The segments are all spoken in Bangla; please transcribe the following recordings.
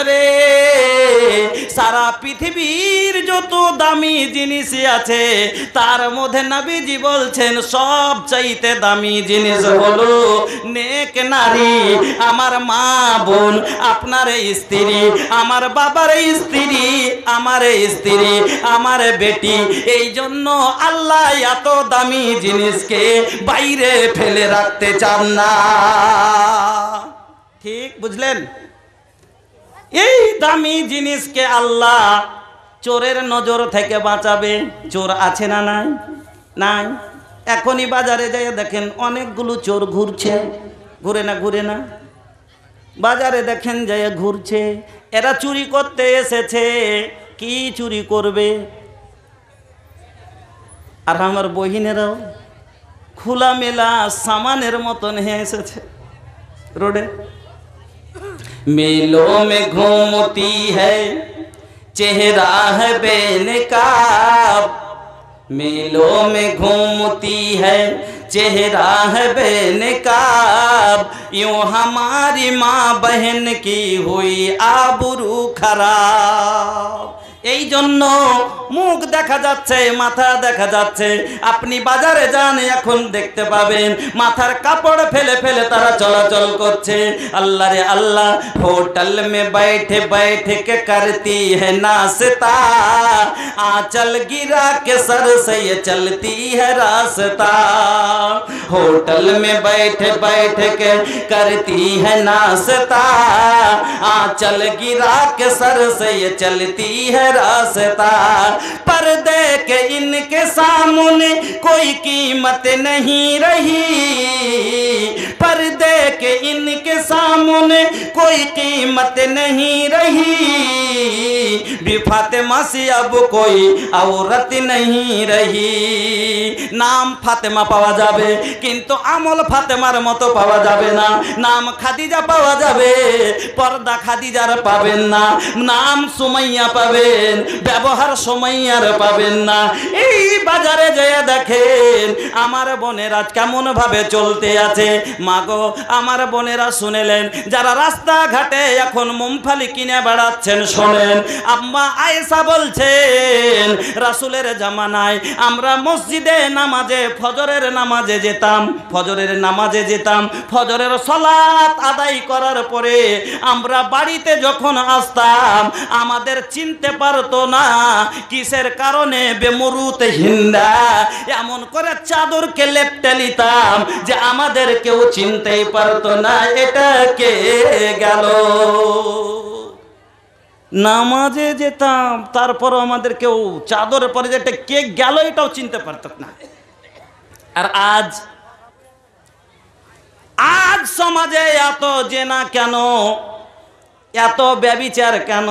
রে সারা পৃথিবীর যত দামি জিনিস আছে তার মধ্যে নবীজি বলছেন সবচাইতে দামি জিনিস হলো নেক নারী। আমার মা বোন, আপনার স্ত্রী, আমার বাবার স্ত্রী, আমার স্ত্রী, আমার বেটি। এই জন্য আল্লাহ এত দামি জিনিসকে বাইরে ফেলে রাখতে চান না। ঠিক বুঝলেন? এই দামি জিনিসকে আল্লাহ চোরের নজর থেকে বাঁচাবে। চোর আছে না নাই? নাই। এখনই বাজারে যাই দেখেন অনেকগুলো চোর ঘুরছে। ঘুরে না? ঘুরে না? বাজারে দেখেন যাই ঘুরছে। এরা চুরি করতে এসেছে। কি চুরি করবে? আর আমার বহিনেরাও খোলামেলা সামানের মতন হয়ে এসেছে রোডে। मेलों में घूमती है चेहरा है बेनकाब, मेलों में घूमती है चेहरा है बेनकाब, यूं हमारी माँ बहन की हुई आबरू खराब। এই জন্য মুখ দেখা যাচ্ছে, মাথা দেখা যাচ্ছে। আপনি বাজারে যান, এখন দেখতে পাবেন মাথার কাপড় ফেলে ফেলে তারা চলাচল করছে। আল্লাহ রে আল্লাহ, হোটেল মে बैठे बैठे के करती है नाश्ता, आंचल गिरा के सर से ये चलती है रास्ता। होटल में बैठे बैठे के करती है नाश्ता, आंचल गिरा के सर से ये चलती है रास्ता। पर्दे के इनके सामने कोई कीमत नहीं रही, पर्दे के इनके सामने कोई कीमत नहीं रही, भी फातिमा से अब कोई औरत नहीं रही। नाम फातिमा পাওয়া যাবে কিন্তু আমল ফাতেমার মতো পাওয়া যাবে না। নাম খাদিজা পাওয়া যাবে, পর্দা খাদিজার পাবেন না। নাম সুমাইয়া পাবেন, ব্যবহার সুমাইয়ার পাবেন না। এই বাজারে যেয়ে দেখেন আমার বোনেরা কেমন ভাবে চলতে আছে। মাগো, আমার বোনেরা শুনেলেন, যারা রাস্তাঘাটে এখন মুমফালি কিনে বেড়াচ্ছেন শোনেন। আম্মা আয়েশা বলছেন রাসূলের জামানায় আমরা মসজিদে নামাজে ফজরের নামাজে যেতাম, ফজরের নামাজে যেতাম। ফজরের সালাত আদায় করার পরে আমরা বাড়িতে যখন আসতাম আমাদের চিনতে পারতো না। কিসের কারণে? বেমরুত হিন্দা এমন করে চাদরকে লেপটে নিতাম যে আমাদের কেউ চিনতেই পারতো না এটা কে গেল। নামাজে যেতাম, তারপরও আমাদের কেউ চাদরের পরে যেটা কে গেল এটাও চিনতে পারত না। আর আজ আজ সমাজে এত জেনা কেন, এত ব্যভিচার কেন?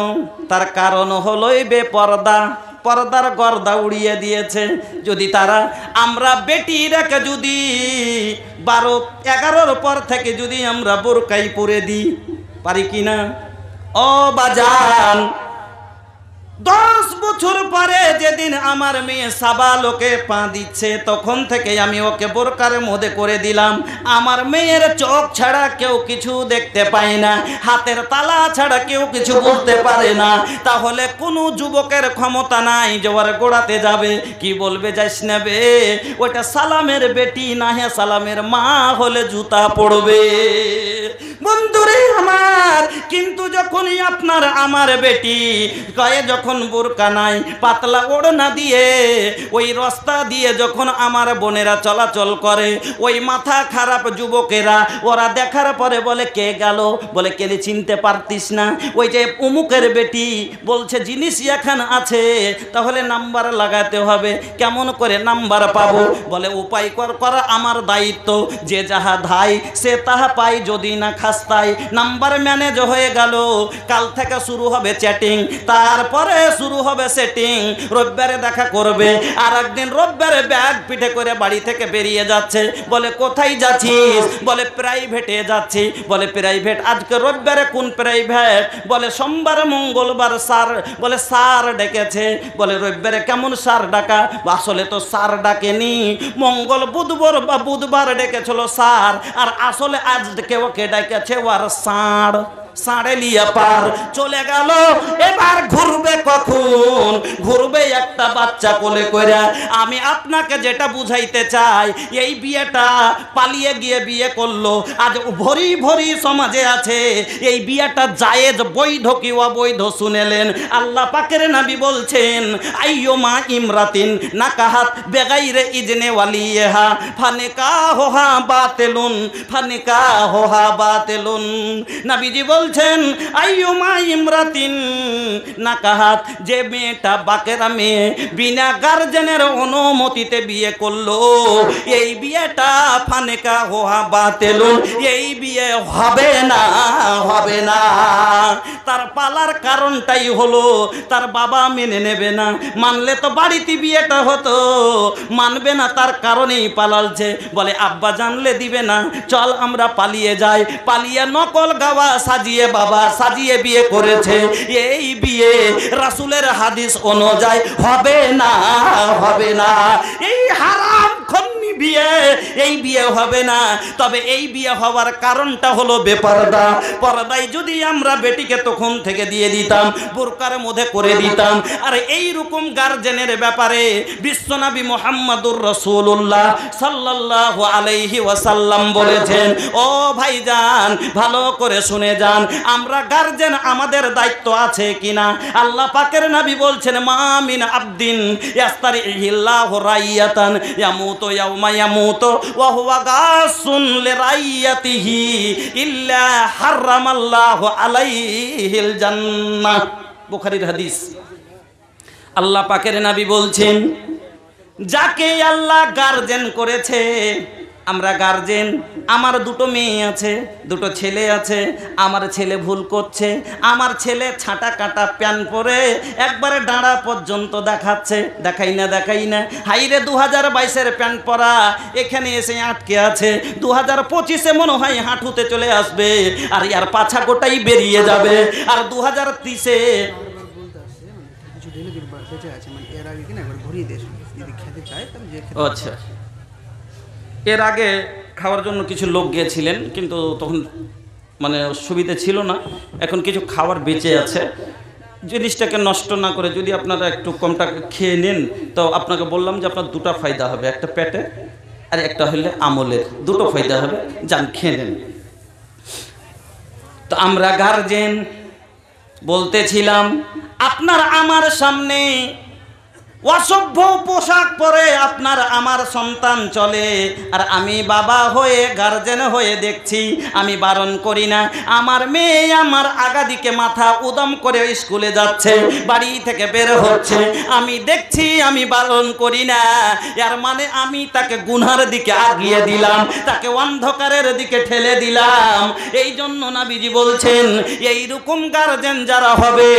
তার কারণ হলোই বেপর্দা। পর্দার গর্দা উড়িয়ে দিয়েছে। যদি তারা আমরা বেটিরাকে যদি 12-11 পর থেকে যদি আমরা বোরকাই পরে দিই, পারি কিনা? ও বাজান, 10 বছর পরে যেদিন আমার মেয়ে সাবালোকে পা দিচ্ছে তখন থেকে আমি ওকে বোরকার মধ্যে করে দিলাম। আমার মেয়ের চোখ ছাড়া কেউ কিছু দেখতে পায় না, হাতের তালা ছাড়া কেউ কিছু বলতে পারে না। তাহলে কোনো যুবকের ক্ষমতা নাই যে ওর গোড়াতে যাবে, কি বলবে যাইস নেবে, ওটা সালামের বেটি না হে সালামের মা হলে জুতা পড়বে। বন্ধুরে আমার, কিন্তু যখনই আপনার আমার বেটি গায়ে যখন বোরকা নাই, পাতলা ওড়না দিয়ে ওই রাস্তা দিয়ে যখন আমার বোনেরা চলাচল করে, ওই মাথা খারাপ যুবকেরা ওরা দেখার পরে বলে কে গেল, বলে কে চিনতে পারতিস না, ওই যে অমুকের বেটি বলছে জিনিস এখানে আছে, তাহলে নাম্বার লাগাতে হবে। কেমন করে নাম্বার পাবো? বলে উপায় করা আমার দায়িত্ব, যে যাহা ধাই সে তাহা পাই, যদি না খাস্তাই। নাম্বার ম্যানেজ হয়ে গেল। কাল থেকে শুরু হবে চ্যাটিং, তারপরে শুরু হবে সেটিং। রবিবারে দেখা করবে, আর একদিন রবিবারে ব্যাগ পিঠে করে বাড়ি থেকে বেরিয়ে যাচ্ছে। বলে কোথায় যাচ্ছিস? বলে প্রাইভেটে যাচ্ছি। বলে প্রাইভেট? আজকে রবিবারে কোন প্রাইভেট? বলে সোমবার মঙ্গলবার স্যার। বলে স্যার ডেকেছে। বলে রবিবারে কেমন স্যার ডাকা? আসলে তো স্যার ডাকেনি, মঙ্গল বুধবার ডেকেছিল স্যার, আর আসলে আজ ওকে ডেকেছে ওর সার। সাড়ে লিয়া পার চলে গেল। এবার ঘুরবে কখন? ঘুরবে একটা বাচ্চা কোলে কইরা। আমি আপনাকে যেটা বুঝাইতে চাই, এই বিয়েটা পালিয়ে গিয়ে বিয়ে করলো, আজ ভরি ভরি সমাজে আছে। এই বিয়েটা জায়েজ, বৈধ কি অবৈধ শুনেলেন? আল্লাহ পাকের নবী বলছেন, আইয়ুমা ইমরাতিন নাকাহাত বেগাইরে ইজনে ওয়ালিহা ফানিকাহুহা বাতিলুন, ফানিকাহুহা বাতিলুন। নবীজি বলছেন, আইয়ুমা ইমরাতিন নাকাহাত, যে মেয়েটা বাকেরা মেয়ে বিনা গার্জেনের অনুমতিতে বিয়ে করলো, এই বিয়েটা ফানিকাহুহা বাতিলুন, এই বিয়ে হবে না, হবে না। তার পালার কারণটাই হলো তার বাবা মেনে নেবে না। মানলে তো বাড়িতে বিয়েটা হতো, মানবে না, তার কারণেই পালালছে। বলে আব্বা জানলে দিবে না, চল আমরা পালিয়ে যাই। পালিয়ে নকল গাওয়া সাজিয়ে বাবা সাজিয়ে বিয়ে করেছে। এই বিয়ে রাসূলের হাদিস অনুযায়ী হবে না, হবে না। এই হারাম খন্নি বিয়ে, এই বিয়ে হবে না। তবে এই বিয়ে হওয়ার কারণটা হলো বেপরদা। পর্দায় যদি আমরা বেটিকে তখন থেকে দিয়ে দিতাম, বোরকার মধ্যে করে দিতাম। আর এই রকম গার্জেনের ব্যাপারে বিশ্বনবী মুহাম্মদুর রাসূলুল্লাহ সাল্লাল্লাহু আলাইহি ওয়াসাল্লাম বলেছেন, ও ভাইজান ভালো করে শুনে যান, আমরা গার্জেন, আমাদের দায়িত্ব আছে কিনা? আল্লাহ পাকের নবী বলছেন, মা মিন আবদিন ইয়াস্তারিহিল্লাহু রাইয়াতান ইয়ামুতু ইয়াউমা ইয়ামুতু ওয়া হুয়া গাসুন লিরাইয়াতিহি ইল্লা হারামাল্লাহু আলাইহিল জান্নাহ। বুখারীর হাদিস। আল্লাহ পাকের নবী বলছেন, যাকে আল্লাহ গার্জেন করেছে, আমরা গার্জেন, আমার দুটো মেয়ে আছে, দুটো ছেলে আছে। আমার ছেলে ভুল করছে, আমার ছেলে ছাঁটা কাটা প্যান্ট পরে একবারে ডাঁড়া পর্যন্ত দেখাচ্ছে, দেখাই না দেখাই না। হাইরে 2022-এর প্যান্ট পরা এখানে এসে আটকে আছে, 2025-এ মনে হয় হাঁটুতে চলে আসবে, আর ইয়ার পাছা গোটাই বেরিয়ে যাবে। আর 2030-এ আচ্ছা, এর আগে খাওয়ার জন্য কিছু লোক গিয়েছিলেন, কিন্তু তখন মানে সুবিধা ছিল না। এখন কিছু খাবার বেঁচে আছে, জিনিসটাকে নষ্ট না করে যদি আপনারা একটু কম টাকা খেয়ে নেন, তো আপনাকে বললাম যে আপনার দুটো ফায়দা হবে, একটা পেটে আর একটা হলে আমলের, দুটো ফায়দা হবে, যান খেয়ে নেন। তো আমরা গার্জেন বলতেছিলাম, আপনার আমার সামনে অসভ্য পোশাক পরে আপনার আমার সন্তান চলে, আর আমি বাবা হয়ে গার্জেন হয়ে দেখছি, আমি বারণ করি না। আমার মেয়ে আমার আগাদিকে মাথা উদম করে স্কুলে যাচ্ছে, বাড়ি থেকে বের হচ্ছে, আমি দেখছি, আমি বারণ করি না। এর মানে আমি তাকে গুনার দিকে আগিয়ে দিলাম, তাকে অন্ধকারের দিকে ঠেলে দিলাম। এই জন্য নবীজি বলছেন, এই রকম গার্জেন যারা হবে,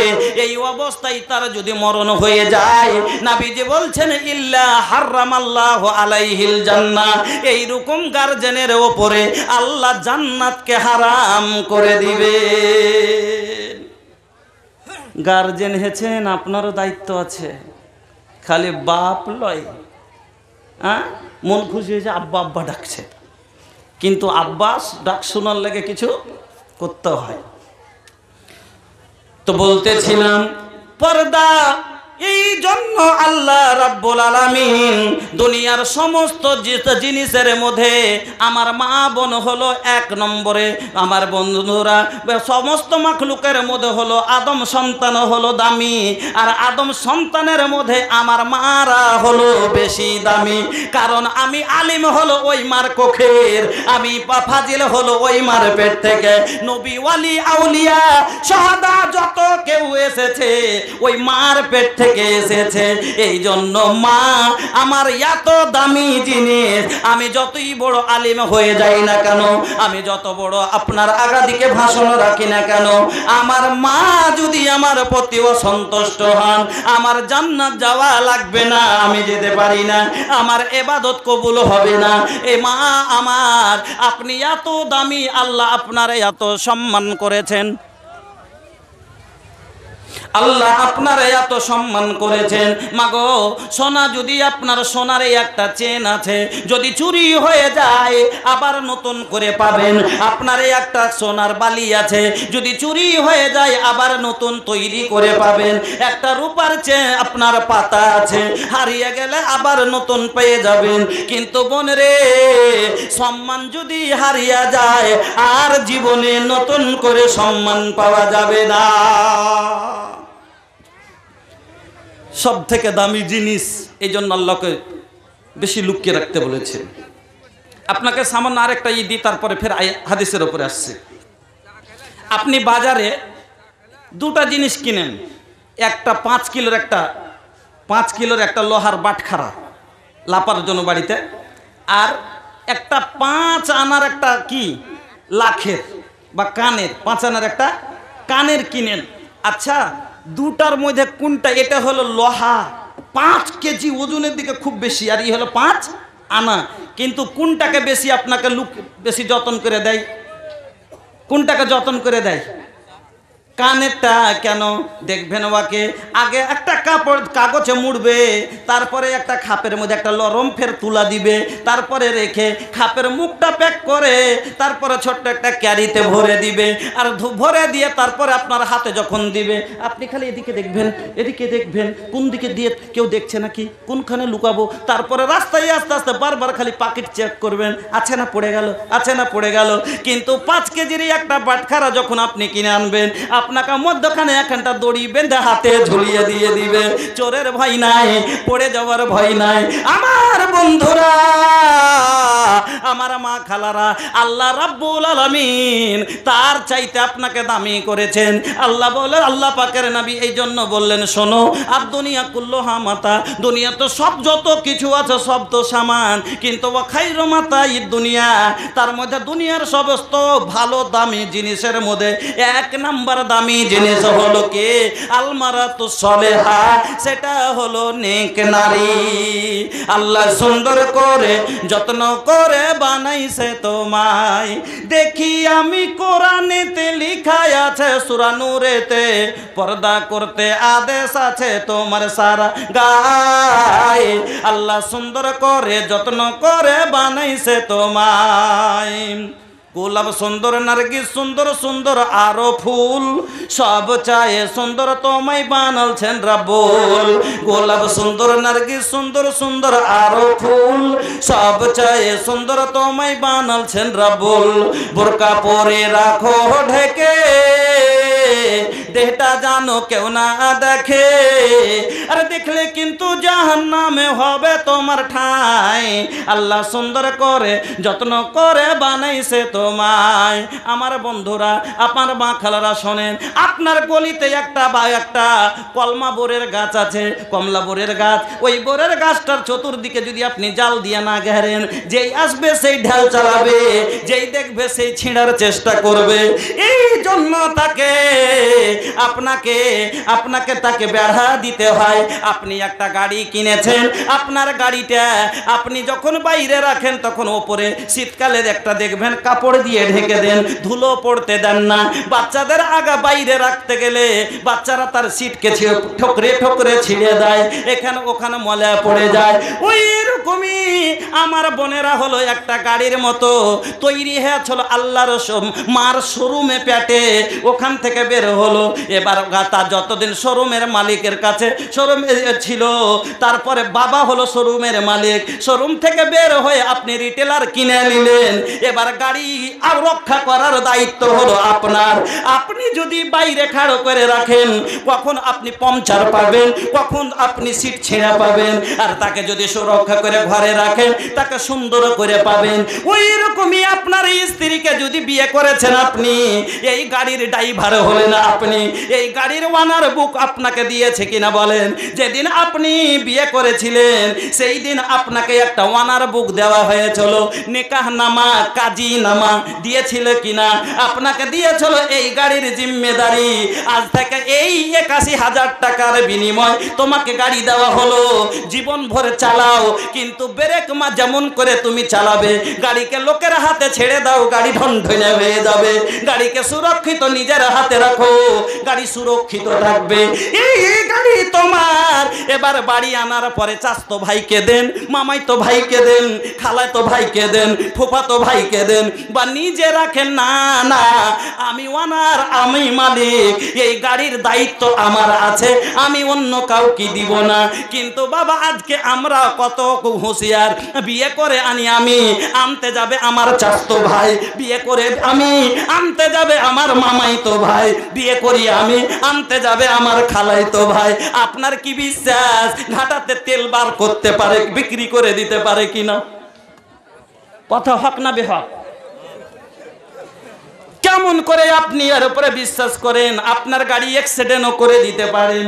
এই অবস্থায় তার যদি মরণ হয়ে যায়, নবীজি বলছেন, ইল্লা হারামাল্লাহু আলাইহিল জান্নাহ, এই রকম গার্জেনের উপরে আল্লাহ জান্নাতকে হারাম করে দিবে। গার্জেন হয়েছেন, আপনারও দায়িত্ব আছে, খালি বাপ লয়। হ্যাঁ, মন খুশি হয়েছে আব্বা আব্বা ডাকছে, কিন্তু আব্বাস ডাক শোনার লেগে কিছু করতে হয়। তো বলতেছিলাম, পর্দা এই জন্য আল্লাহ রাব্বুল আলামিন দুনিয়ার সমস্ত জিনিসের মধ্যে আমার মা বোন হলো 1 নম্বরে, আমার বন্ধুরা সমস্ত মাখলুকের মধ্যে হলো আদম সন্তান হলো দামি, আর আদম সন্তানের মধ্যে আমার মারা হলো বেশি দামি। কারণ আমি আলিম হলো ওই মার কোখের, আমি ফাজিল হলো ওই মার পেট থেকে। নবী ওয়ালি আউলিয়া শাহাদা যত কেউ এসেছে ওই মার পেট থেকে এসেছে। এই জন্য মা আমার এত দামি জিনিস। আমি যতই বড় আলিম হয়ে যাই না কেন, আমি যত বড় আপনার আগাদিকে ভাষণ রাখি না কেন, আমার মা যদি আমার প্রতি অসন্তুষ্ট হন, আমার জান্নাত যাওয়া লাগবে না, আমি যেতে পারি না, আমার ইবাদত কবুল হবে না। এ মা আমার, আপনি এত দামি, আল্লাহ আপনারে এত সম্মান করেছেন, আল্লাহ আপনারা এত সম্মান করেছেন। মাগো সোনা, যদি আপনার সোনার একটা চেন আছে, যদি চুরি হয়ে যায় আবার নতুন করে পাবেন। আপনার একটা সোনার বালি আছে, যদি চুরি হয়ে যায় আবার নতুন তৈরি করে পাবেন। একটা রূপার চেন আপনার পাতা আছে, হারিয়ে গেলে আবার নতুন পেয়ে যাবেন। কিন্তু বোন রে, সম্মান যদি হারিয়ে যায় আর জীবনে নতুন করে সম্মান পাওয়া যাবে না। সব থেকে দামি জিনিস, এই জন্য আল্লাহকে বেশি লুকিয়ে রাখতে বলেছে। আপনাকে সামান্য আরেকটা দিই, তারপরে ফের হাদিসের উপরে আসছে। আপনি বাজারে দুটা জিনিস কিনেন, একটা 5 কিলোর একটা লোহার বাটখারা লাপার জন্য বাড়িতে, আর একটা 5 আনার একটা কি লাখের বা কানের 5 আনার একটা কানের কিনেন। আচ্ছা, দুটার মধ্যে কোনটা? এটা হলো লোহা, 5 কেজি ওজনের দিকে খুব বেশি, আর এই হলো 5 আনা। কিন্তু কোনটাকে বেশি আপনাকে বেশি যত্ন করে দেয়? কোনটাকে যত্ন করে দেয়? কানেরটা। কেন দেখবেন? ওকে আগে একটা কাগজে মুড়বে, তারপরে একটা খাপের মধ্যে একটা লরম ফের তুলা দিবে, তারপরে রেখে খাপের মুখটা প্যাক করে তারপরে ছোট্ট একটা ক্যারিতে ভরে দিবে, আর ভরে দিয়ে তারপরে আপনার হাতে যখন দিবে আপনি খালি এদিকে দেখবেন, এদিকে দেখবেন, কোন দিকে দিয়ে কেউ দেখছে নাকি, কোনখানে লুকাবো। তারপরে রাস্তায় আস্তে আস্তে বারবার খালি পাকেট চেক করবেন, আছে না পড়ে গেল, আছে না পড়ে গেল। কিন্তু 5 কেজির একটা বাটখারা যখন আপনি কিনে আনবেন, আপনাকে মধ্যখানে একটা দড়ি বেঁধে হাতে ঝুলিয়ে দিয়ে দিবে। চোরের ভয় নাই, পড়ে যাওয়ার ভয় নাই। আমার বন্ধুরা, আমার মা খালারা, আল্লাহ রাব্বুল আলামিন তার চাইতে আপনাকে দামি করেছেন। আল্লাহ বলে, আল্লাহ পাকের নবী এই জন্য বললেন, শোনো, আর দুনিয়া কুল্লুহা মাতা, দুনিয়া তো সব যত কিছু আছে সব তো সামান, কিন্তু ওয়া খায়রু মাতাই দুনিয়া, তার মধ্যে দুনিয়ার সমস্ত ভালো দামি জিনিসের মধ্যে 1 নাম্বার দামি জিনিস হলো কি? আলমারাতু সলেহা, সেটা হলো নেক নারী। আল্লাহ সুন্দর করে যত্ন করে বানাইছে তোমায়। দেখি আমি কোরআনেতে লেখা আছে, সূরা নূরেতে, পর্দা করতে আদেশ আছে তোমার সারা গায়। আল্লাহ সুন্দর করে যত্ন করে বানাইছে তোমায়। গোলাপ সুন্দর, নার্গিস সুন্দর সুন্দর আরো ফুল, সব চায়ে সুন্দর তোমায় বানালছেন রাব্বুল। গোলাপ সুন্দর, নার্গিস সুন্দর সুন্দর আরো ফুল, সব চায়ে সুন্দর তোমায় বানালছেন রাব্বুল। বোরকা পরে রাখো ঢেকে, দেহটা জানো কেউ না দেখে, আর দেখলে কিন্তু জাহান্নামে হবে তোমার ঠাই। আল্লাহ সুন্দর করে যত্ন করে বানাইছে তোমায়। আমার বন্ধুরা, আপনার মা খালারা শোনেন, আপনার গলিতে একটা কলমা বোরের গাছ আছে, কমলা বোরের গাছ। ওই বোরের গাছটার চতুর্দিকে যদি আপনি জাল দিয়ে না ঘেরেন, যেই আসবে সেই ঢাল চালাবে, যেই দেখবে সেই ছিঁড়ার চেষ্টা করবে। এই জন্য আপনাকে তাকে বেড়া দিতে হয়। আপনি একটা গাড়ি কিনেছেন, আপনার গাড়িটা আপনি যখন বাইরে রাখেন তখন ওপরে শীতকালের একটা দেখবেন কাপড় দিয়ে ঢেকে দেন, ধুলো পড়তে দেন না। বাচ্চাদের আগা বাইরে রাখতে গেলে বাচ্চারা তার সিটকে ঠোকরে ঠোকরে ছিঁড়ে দেয়, এখানে ওখানে ময়লা পড়ে যায়। ওই রকমই আমার বোনেরা হলো একটা গাড়ির মতো তৈরি হয়েছিল আল্লাহর মার শোরুমে পেটে, ওখান থেকে বের হলো। এবার তার যতদিন শোরুমের মালিকের কাছে শোরুমে ছিল, তারপরে বাবা হলো শোরুমের মালিক, শোরুম থেকে বের হয়ে আপনি রিটেলার কিনে নিলেন। এবার গাড়ি আর রক্ষা করার দায়িত্ব হলো আপনার। আপনি যদি বাইরে খাড়ো করে রাখেন, কখন আপনি পাংচার পাবেন, কখন আপনি সিট ছেঁড়া পাবেন। আর তাকে যদি সুরক্ষা করে ঘরে রাখেন, তাকে সুন্দর করে পাবেন। ওই রকমই আপনার স্ত্রীকে যদি বিয়ে করেছেন আপনি, এই গাড়ির ড্রাইভার হলেন আপনি, এই গাড়ির ওয়ানার বুক আপনাকে দিয়েছে কিনা বলেন? যেদিন আপনি বিয়ে করেছিলেন সেই দিন আপনাকে একটা ওয়ানার বুক দেওয়া হয়েছিল, নিকাহ নামা, কাজী নামা দিয়েছিল কিনা? আপনাকে দিয়েছিল এই গাড়ির জিম্মেদারি। আজ থেকে এই 81,000 টাকার বিনিময় তোমাকে গাড়ি দেওয়া হলো, জীবন ভরে চালাও, কিন্তু ব্রেক যেমন করে তুমি চালাবে, গাড়িকে লোকের হাতে ছেড়ে দাও, গাড়ি ঢনঢনে হয়ে যাবে। গাড়িকে সুরক্ষিত নিজের হাতে রাখো, গাড়ি সুরক্ষিত থাকবে। এই গাড়ি তোমার। এবার বাড়ি আনার পরে চাচতো ভাইকে দেন, মামাইতো ভাইকে দেন, খালাতো ভাইকে দেন, ফুফাতো ভাইকে দেন, বা নিজে রাখেন। না না, আমি ওনার, আমি মালিক, এই গাড়ির দায়িত্ব আমার আছে, আমি অন্য কাউকে দিব না। কিন্তু বাবা আজকে আমরা কত হুঁশিয়ার, বিয়ে করে আনি আমি, আনতে যাবে আমার চাচতো ভাই, বিয়ে করে আমি আনতে যাবে আমার মামাইতো ভাই, বিয়ে করি আমি আনতে যাবে আমার খালাইতো ভাই। আপনার কি বিশ্বাস ঘাটাতে তেল বার করতে পারে, বিক্রি করে দিতে পারে কিনা? কথা হক না বেহক? কেমন করে আপনি এর উপরে বিশ্বাস করেন? আপনার গাড়ি অ্যাক্সিডেন্টও করে দিতে পারেন,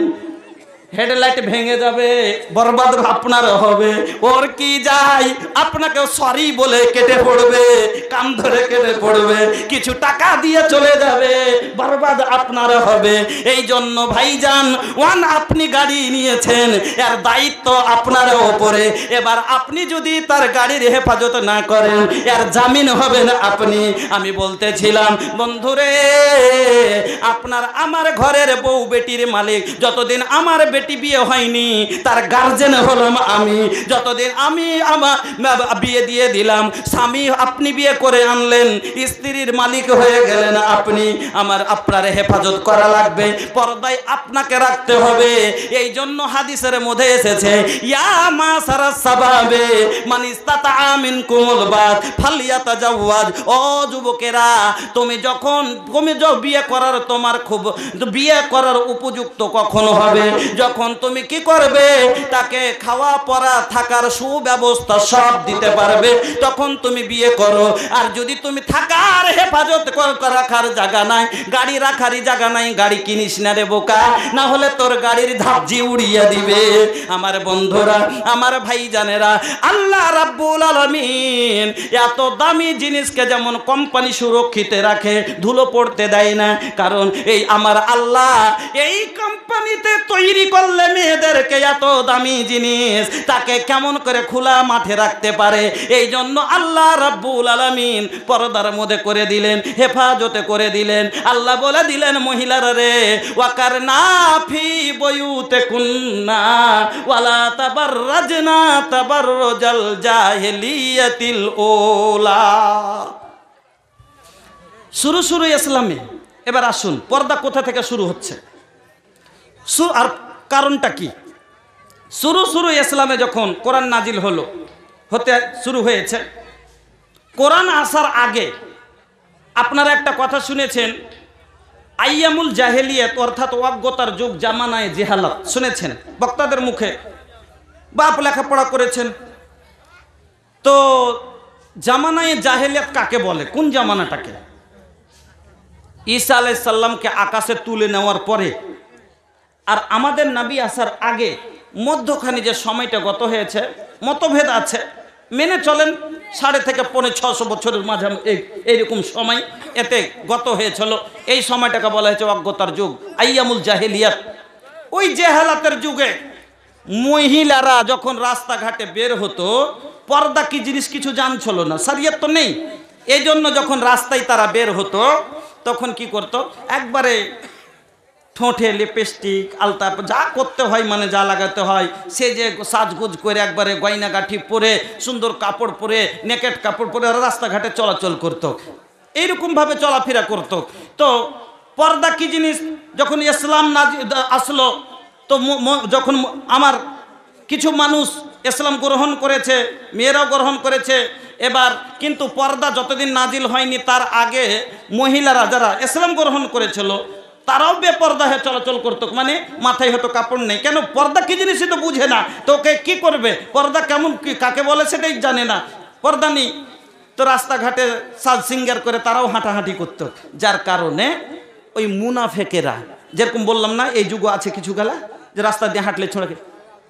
হেডলাইট ভেঙে যাবে, বরবাদ আপনার হবে। ওর কি যায়, আপনাকে সরি বলে কেটে পড়বে, কান ধরে কেটে পড়বে, কিছু টাকা দিয়ে চলে যাবে, বরবাদ আপনার হবে। এই জন্য ভাইজান ওয়ান, আপনি গাড়ি নিয়েছেন, এর দায়িত্ব আপনার ওপরে। এবার আপনি যদি তার গাড়ির হেফাজত না করেন, এর জামিন হবে না আপনি। আমি বলতেছিলাম বন্ধুরে, আপনার আমার ঘরের বউ বেটির মালিক। যতদিন আমার বেটি বিয়ে হয়নি তার গার্জেন হলাম আমি, যতদিন আমি আমার বিয়ে দিয়ে দিলাম, স্বামী আপনি বিয়ে করে আনলেন, স্ত্রীর মালিক হয়ে গেলেন আপনি। আপনার হেফাজত করা লাগবে, পর্দায় আপনাকে রাখতে হবে। এই জন্য হাদিসের মধ্যে এসেছে, ইয়া মাসারাস সাবাবে মান ইসতাতা মিনকুমুল বাত ফালিয়াতাজাওয়াজ। ও যুবকেরা, তুমি বিয়ে করার, তোমার খুব বিয়ে করার উপযুক্ত কখন হবে? যখন তুমি কি করবে, তাকে খাওয়া পরা থাকার সুব্যবস্থা সব দিতে পারবে, তখন তুমি বিয়ে করো। আর যদি তুমি থাকার হেফাজত রাখার জায়গা নাই, গাড়ি রাখারই জায়গা নাই, গাড়ি কিনিস না রে বোকা, না হলে তোর গাড়ির ধাপজি উড়িয়ে দিবে। আমার বন্ধুরা, আমার ভাইজানেরা, আল্লাহ রাব্বুল আলামিন এত দামি জিনিসকে যেমন কোম্পানি সুরক্ষিত রাখে, ধুলো পড়তে দেয় না, কারণ এই আমার আল্লাহ এই কোম্পানিতে তৈরি করলে মেয়েদেরকে এত দামি জিনিস তাকে কেমন করে খোলা মাঠে রাখতে পারে? এই জন্য আল্লাহ রাব্বুল আলামিন পর্দার মধ্যে করে দিলেন, হেফাজতে করে দিলেন। আল্লাহ বলে দিলেন, মহিলারা রে, ওয়াকারনা ফি বুয়ুতিকুন্না ওয়ালা তাবাররাজনা তাবাররুজাল জাহিলিয়াতিল উলা। শুরু ইসলামে। এবার আসুন, পর্দা কোথা থেকে শুরু হচ্ছে আর কারণটা কি? শুরু ইসলামে যখন কোরআন নাজিল হতে শুরু হয়েছে, কোরআন আসার আগে আপনারা একটা কথা শুনেছেন, আইয়ামুল জাহেলিয়াত, অর্থাৎ অজ্ঞতার যুগ, জামানায়ে জেহালাত শুনেছেন বক্তাদের মুখে, বাপ লেখাপড়া করেছেন। তো জামানায়ে জাহেলিয়াত কাকে বলে, কোন জামানাটাকে? ঈসা আলাইহিস সালামকে আকাশে তুলে নেওয়ার পরে আর আমাদের নবী আসার আগে মধ্যখানে যে সময়টা গত হয়েছে, মতভেদ আছে, মেনে চলেন 5.5 থেকে 600 বছরের মাঝে এইরকম সময় এতে গত হয়েছিল। এই সময়টাকে বলা হয়েছে অজ্ঞতার যুগ, আইয়ামুল জাহেলিয়াত। ওই জেহালাতের যুগে মহিলারা যখন রাস্তাঘাটে বের হতো, পর্দা কি জিনিস কিছু জানছিল না, শরীয়ত তো নেই। এই জন্য যখন রাস্তায় তারা বের হতো, তখন কি করতো, একবারে ঠোঁটে লিপস্টিক, আলতা, যা করতে হয়, মানে যা লাগাতে হয়, সে যে সাজগুজ করে একবারে গয়নাগাঠি পরে, সুন্দর কাপড় পরে, নেকেট কাপড় পরে রাস্তাঘাটে চলাচল করতো, এইরকমভাবে চলাফেরা করতো। তো পর্দা কি জিনিস যখন ইসলাম আসলো, তো যখন আমার কিছু মানুষ ইসলাম গ্রহণ করেছে, মেয়েরাও গ্রহণ করেছে। এবার কিন্তু পর্দা যতদিন নাজিল হয়নি তার আগে মহিলারা যারা ইসলাম গ্রহণ করেছিল তারাও বেপর্দা হয়ে চলাচল করতো, মানে মাথায় হয়তো কাপড় নেই। কেন? পর্দা কি জিনিস তো বুঝে না, তো ওকে কি করবে, পর্দা কেমন কি কাকে বলে সেটাই জানে না, পর্দা নেই। তো রাস্তাঘাটে সাজ সিঙ্গার করে তারাও হাঁটাহাঁটি করতো, যার কারণে ওই মুনাফেকেরা, যেরকম বললাম না, এই যুগ আছে কিছু গেলা যে রাস্তা দিয়ে হাঁটলে ছোড়াকে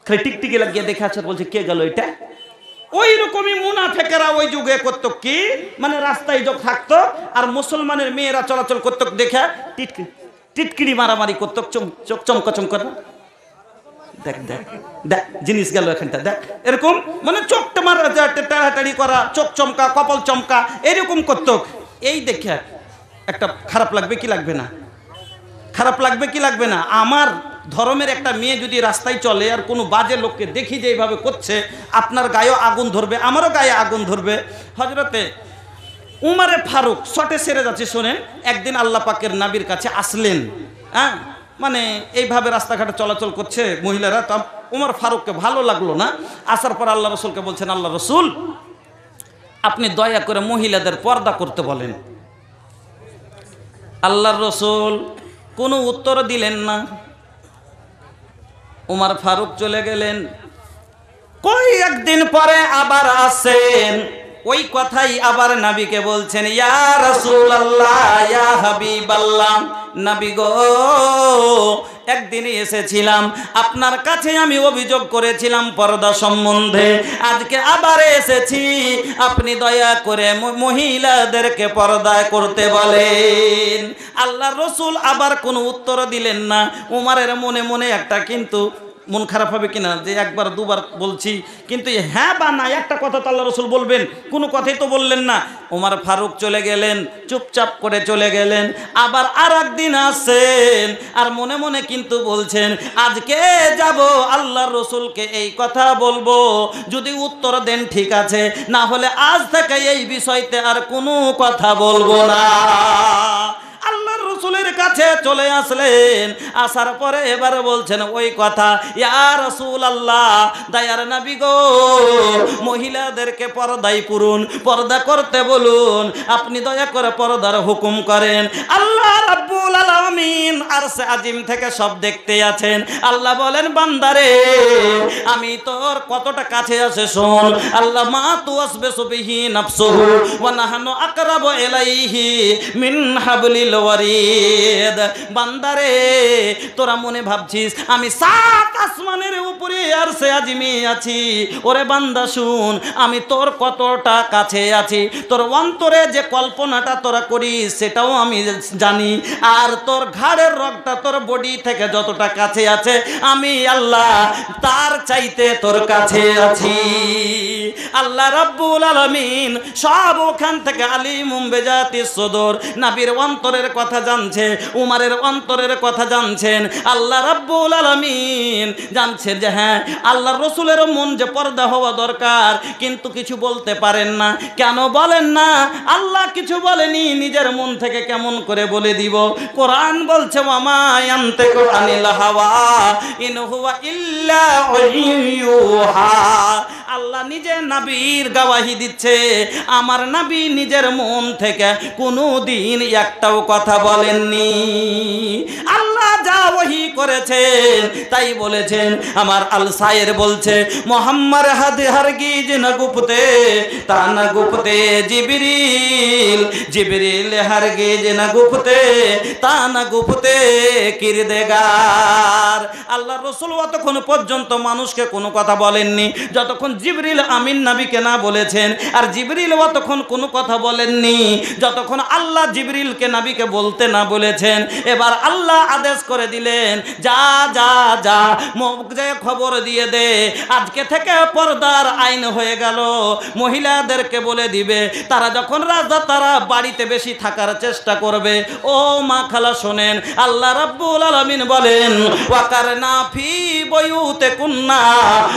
খালি টিকটিকি লাগিয়ে দেখে আছে, বলছে কে গেল এটা। ওই রকমই মুনাফেকেরা ওই যুগে করতো কি, মানে রাস্তায় যখন থাকতো আর মুসলমানের মেয়েরা চলাচল করতো দেখে টিটকিরি মারামারি করতো, চোখ চমকা চমকা, দেখ দেখ দেখ জিনিস গেল এখানটা দেখ, এরকম মানে চোখটা মারা টাড়াটাড়ি করা, চোখ চমকা, কপাল চমকা, এরকম করতো। এই দেখে একটা খারাপ লাগবে কি লাগবে না? খারাপ লাগবে কি লাগবে না? আমার ধর্মের একটা মেয়ে যদি রাস্তায় চলে আর কোনো বাজে লোককে দেখি যে এইভাবে করছে, আপনার গায়েও আগুন ধরবে, আমারও গায়ে আগুন ধরবে। হযরতে উমারে ফারুক শটে সেরে যাচ্ছে, শোনেন, একদিন আল্লাহ পাকের নবীর কাছে আসলেন। হ্যাঁ, মানে এইভাবে রাস্তাঘাটে চলাচল করছে মহিলারা, তো উমর ফারুককে ভালো লাগলো না। আসার পর আল্লাহ রসুলকে বলছেন, আল্লাহ রসুল আপনি দয়া করে মহিলাদের পর্দা করতে বলেন। আল্লাহর রসুল কোনো উত্তর দিলেন না। উমর ফারুক চলে গেলেন। কই একদিন পরে আবার আসেন, ওই কথাই আবার নবীকে বলছেন, ইয়া রাসূলুল্লাহ ইয়া হাবিবাল্লাহ, নবী গো একদিন এসেছিলাম আপনার কাছে, আমি অভিযোগ করেছিলাম পর্দা সম্বন্ধে, আজকে আবার এসেছি, আপনি দয়া করে মহিলাদেরকে পর্দা করতে বলেন। আল্লাহর রাসূল আবার কোনো উত্তর দিলেন না। উমরের মনে মনে একটা কিন্তু মন খারাপ হবে কিনা যে একবার দুবার বলছি, কিন্তু হ্যাঁ বা না একটা কথা তো আল্লাহ রসুল বলবেন, কোনো কথাই তো বললেন না। ওমর ফারুক চলে গেলেন, চুপচাপ করে চলে গেলেন। আবার আর একদিন আসেন, আর মনে মনে কিন্তু বলছেন, আজকে যাব আল্লাহর রসুলকে এই কথা বলবো, যদি উত্তর দেন ঠিক আছে, না হলে আজ থেকে এই বিষয়তে আর কোনো কথা বলবো না। আল্লাহর রসুলের কাছে চলে আসলেন, আসার পরে এবারে বলছেন ওই কথা, ইয়া রাসূলুল্লাহ দয়ার নবী গো মহিলাদেরকে পর্দায় পুরুন, পর্দা করতে বলুন, আপনি দয়া করে পর্দার হুকুম করেন। আল্লাহ রাব্বুল আলামিন আরশে আজিম থেকে সব দেখতে আছেন। আল্লাহ বলেন, বান্দারে আমি তোর কতটা কাছে আছে শোন। আল্লাহ মা তুসবিহু বিহি নাফসুহু ওয়া নাহনু আকরাবু ইলাইহি মিন হাবলিল ওয়ারিদ। বান্দারে তোরা মনে ভাবছিস আমি সাত আসমানের উপরে আরশে আজিমে আছি, ওরে বান্দা শুন, আমি তোর কতটা কাছে আছি, তোর অন্তরে যে কল্পনাটা তোরা করিস সেটাও আমি জানি, আর তোর ঘাড়ের রগটা তোর বডি থেকে যতটা কাছে আছে আমি আল্লাহ তার চাইতে তোর কাছে আছি। আল্লাহ রাব্বুল আলামিন সব ওখান থেকে আলিমুম বিজাতিস সুদূর, নবীর অন্তরের কথা জানছে, উমারের অন্তরের কথা জানছেন। আল্লাহ রাব্বুল আলামিন জানছেন যে হ্যাঁ আল্লাহর রাসূলের মন যে পর্দা হওয়া দরকার, কিন্তু কিছু বলতে পারেন না। কেন বলেন না? আল্লাহ কিছু বলেনি, নিজের মন থেকে কেমন করে বলে দিব? কোরআন বলছে, ওয়ামা ইয়ানতিকু আনিল হাওয়া ইন হুয়া ইল্লা ওয়াহয়ুহা। আল্লাহ নিজে নবীর গওয়াহি দিচ্ছে, আমার নবী নিজের মন থেকে কোনো দিন একটাও কথা বলেননি। আল্লাহ যা ওহী করেছেন তাই বলেছেন। আমার আল শায়ের বলছে, মোহাম্মদ হাদি হারগিজ না গুপতে তা না গুপতে জিবরিল, জিবরিল হারগিজ না গুপতে তা না গুপতে কিরদেগার। আল্লাহ রাসূল অতক্ষণ পর্যন্ত মানুষকে কোনো কথা বলেননি যতক্ষণ জিবরিল আমিন নবীকে না বলেছেন, আর জিবরিল অতক্ষণ কোনো কথা বলেননি যতক্ষণ আল্লাহ জিবরিলকে নবীকে বলতে না বলেছেন। এবার আল্লাহ আদেশ করে দিলেন, যা যা যা মুখে খবর দিয়ে দে, আজকে থেকে পর্দার আইন হয়ে গেল। মহিলাদেরকে বলে দিবে, তারা যখন রাজা তারা বাড়িতে বেশি থাকার চেষ্টা করবে। ও মা খালা শোনেন, আল্লাহ রাব্বুল আলামিন বলেন, ওয়াকারনা ফি বুয়ুতিকুন্না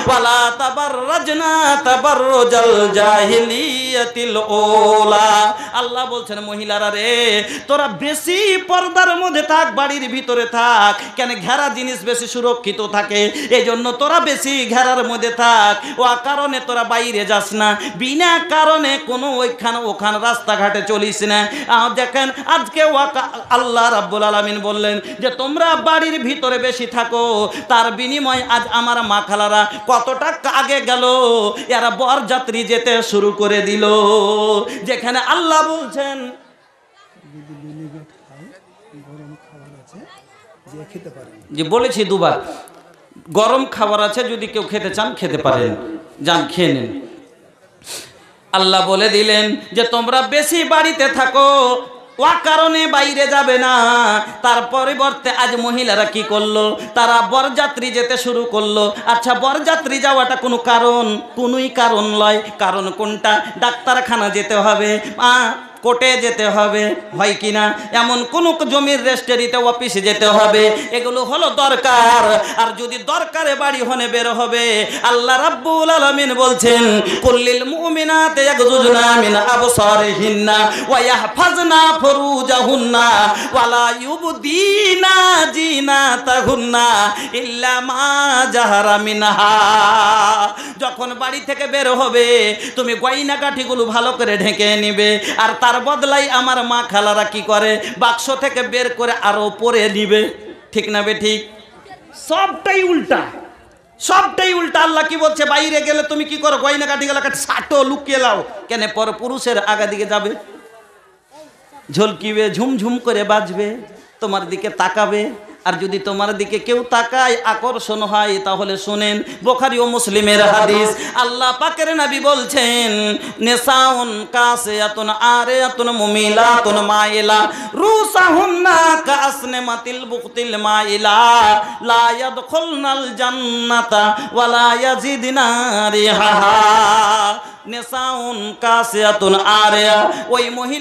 ওয়ালা তাবাররাজনা তাবাররুজাল জাহিলিয়াতিল উলা। আল্লাহ বলছেন, মহিলারা রে তোরা বেশি পর্দার মধ্যে থাক, বাড়ির ভিতরে থাক। কেন? ঘেরা জিনিস বেশি সুরক্ষিত থাকে, এই জন্য তোরা বেশি ঘেরার মধ্যে থাক। ও কারণে তোরা বাইরে যাস না, বিনা কারণে কোনো ওখান রাস্তাঘাটে চলিস না। দেখেন আজকে আল্লাহ রাব্বুল আলামিন বললেন যে তোমরা বাড়ির ভিতরে বেশি থাকো, তার বিনিময় আজ আমার মা খালারা কতটা আগে গেল, এরা বরযাত্রী যেতে শুরু করে দিল। যেখানে আল্লাহ বলছেন যে বলেছি দুবার, গরম খাবার আছে, যদি কেউ খেতে চান খেতে পারেন, যান খেয়ে নিন। আল্লাহ বলে দিলেন যে তোমরা বেশি বাড়িতে থাকো, ও কারণে বাইরে যাবে না। তার পরিবর্তে আজ মহিলারা কি করলো? তারা বরযাত্রী যেতে শুরু করলো। আচ্ছা, বরযাত্রী যাওয়াটা কোনো কারণ? কোনোই কারণ নয়। কারণ কোনটা? ডাক্তারখানা যেতে হবে, কোর্টে যেতে হবে, হয় কি না? এমন কোন জমির রেজিস্ট্রিতে অফিসে যেতে হবে, এগুলো হলো দরকার। আর যদি দরকারে বাড়ি হনে বের হবে, আল্লাহ রাব্বুল আলামিন বলছেন কুল্লিল মুমিনাতি ইয়াগযুজনা মিন আবসারিহিন্না ওয়া ইয়াহফাজনা ফুরুজাহুন্না ওয়া লা ইউবদিনা জিনাতাহুন্না ইল্লা মা জাহারা মিনহা। যখন বাড়ি থেকে বের হবে তুমি গয়না কাঠিগুলো ভালো করে ঢেকে নিবে, আর তার বদলাই আমার মা খালারা কি করে, বাক্স থেকে বের করে আরো পরে নিবে। ঠিক না বে ঠিক? সবটাই উল্টা, সবটাই উল্টা। আল্লাহ কি বলছে, বাইরে গেলে তুমি কি করো, গয়না কাঠি গেলে ছাটো লুকিয়ে লাও। কেন? পর পুরুষের আগা দিকে যাবে, ঝলকিবে, ঝুমঝুম করে বাজবে, তোমার দিকে তাকাবে। আর যদি তোমার দিকে কেউ তাকায়, আকর্ষণ হয়, তাহলে শুনেন বুখারী ও মুসলিমের হাদিস, আল্লাহ পাকের নবী বলছেন নিসাউন কাসিয়াতুন আরিয়াতুন মুমিলাতুন মাইলা রুসাহুন্না কাসনামাতিল বুকতিল মাইলা লা ইয়াদখুলনাল জান্নাতা ওয়া লা ইয়াজিদনা রিহাহা। নিসাউন কাসিয়াতুন আরিয়া, ওই মহিলা